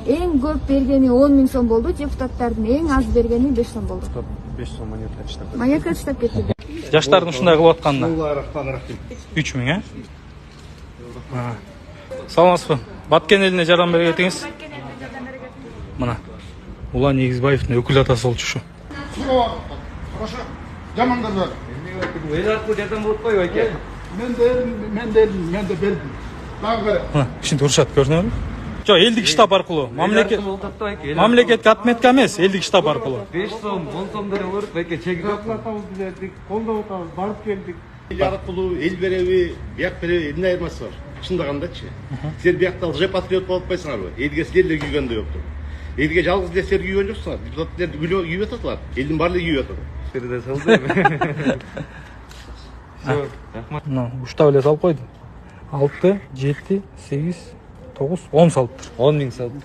эң көп бергени 10 000 сом болду, депутаттардын эң аз бергени 5 сом болду. 5 сом монета таштап. Монетка таштап кетти. Жаштардын ушундай кылып атканына. Алла рахмат. 3 000, Саламатсызбы? Баткен элине жардам бергениңиз? Мына. Улан Егизбаевдин өкүл атасы болчу ушу. Хорошо. Жамандар бар. Эл аркылуу жардам болуп койбойт экен. Мен де бердим. Дагы кара. Мына, ушинтип урушат, көрдүңөрбү? Жок, элдик штаб аркылуу. Мамлекетке отметка эмес, элдик штаб аркылуу. 5 сом, 10 сомдор болуп байке чек жок. Билдик, колдоп атабыз, барып келдик. Эл аркылуу эл береби, бияк береби, эмне айырмасы бар? Чындагандачы. Силер биякта лже-патриот болуп атпайсыңарбы? Элге силер күйгөндөй болуптур. Элге жалгыз эле силер күйгөн жоксуңар. Депутаттар күйүп атат. Элдин баардыгы күйүп атат. Берде салды. Рахмат. Мына, уштап эле салып койду. 6, 7, 8, 9, 10 салыптыр. 10 000 салды.